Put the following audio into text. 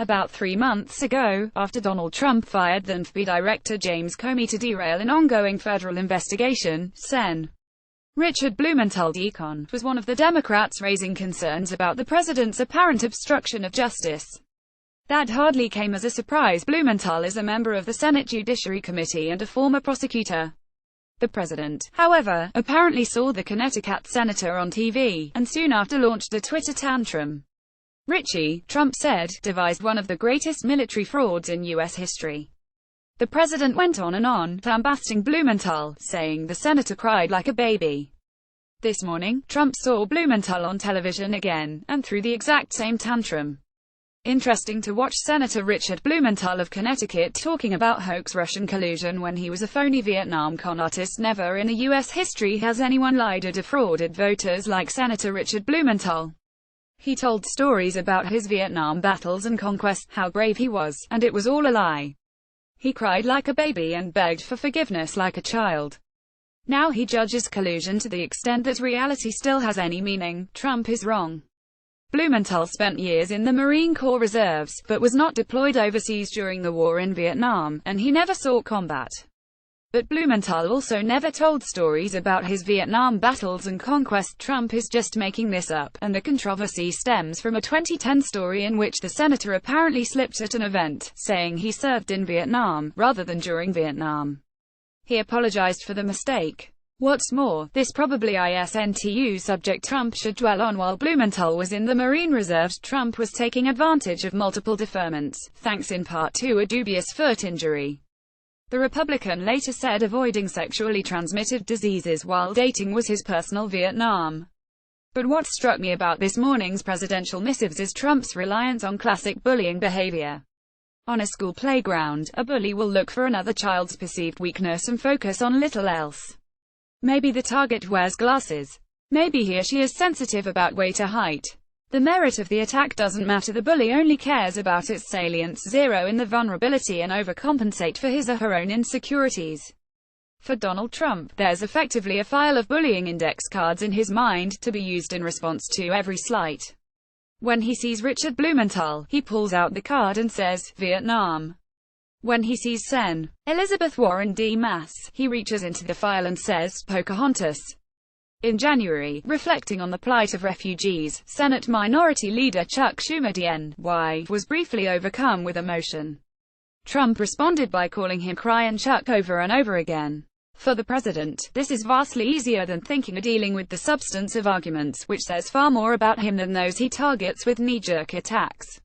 About 3 months ago, after Donald Trump fired then FBI Director James Comey to derail an ongoing federal investigation, Sen. Richard Blumenthal Deacon was one of the Democrats raising concerns about the president's apparent obstruction of justice. That hardly came as a surprise. Blumenthal is a member of the Senate Judiciary Committee and a former prosecutor. The president, however, apparently saw the Connecticut senator on TV, and soon after launched a Twitter tantrum. Richie, Trump said, devised one of the greatest military frauds in U.S. history. The president went on and on, lambasting Blumenthal, saying the senator cried like a baby. This morning, Trump saw Blumenthal on television again, and threw the exact same tantrum. Interesting to watch Senator Richard Blumenthal of Connecticut talking about hoax Russian collusion when he was a phony Vietnam con artist. Never in U.S. history has anyone lied or defrauded voters like Senator Richard Blumenthal. He told stories about his Vietnam battles and conquests, how brave he was, and it was all a lie. He cried like a baby and begged for forgiveness like a child. Now he judges collusion to the extent that reality still has any meaning. Trump is wrong. Blumenthal spent years in the Marine Corps Reserves, but was not deployed overseas during the war in Vietnam, and he never sought combat. But Blumenthal also never told stories about his Vietnam battles and conquest. Trump is just making this up, and the controversy stems from a 2010 story in which the senator apparently slipped at an event, saying he served in Vietnam, rather than during Vietnam. He apologized for the mistake. What's more, this probably isn't subject Trump should dwell on. While Blumenthal was in the Marine Reserves, Trump was taking advantage of multiple deferments, thanks in part to a dubious foot injury. The Republican later said avoiding sexually transmitted diseases while dating was his personal Vietnam. But what struck me about this morning's presidential missives is Trump's reliance on classic bullying behavior. On a school playground, a bully will look for another child's perceived weakness and focus on little else. Maybe the target wears glasses. Maybe he or she is sensitive about weight or height. The merit of the attack doesn't matter. The bully only cares about its salience, zero in the vulnerability, and overcompensate for his or her own insecurities. For Donald Trump, there's effectively a file of bullying index cards in his mind, to be used in response to every slight. When he sees Richard Blumenthal, he pulls out the card and says, Vietnam. When he sees Sen. Elizabeth Warren D. Mass, he reaches into the file and says, Pocahontas. In January, reflecting on the plight of refugees, Senate Minority Leader Chuck Schumer D.N.Y. was briefly overcome with emotion. Trump responded by calling him Crying Chuck over and over again. For the president, this is vastly easier than thinking or dealing with the substance of arguments, which says far more about him than those he targets with knee-jerk attacks.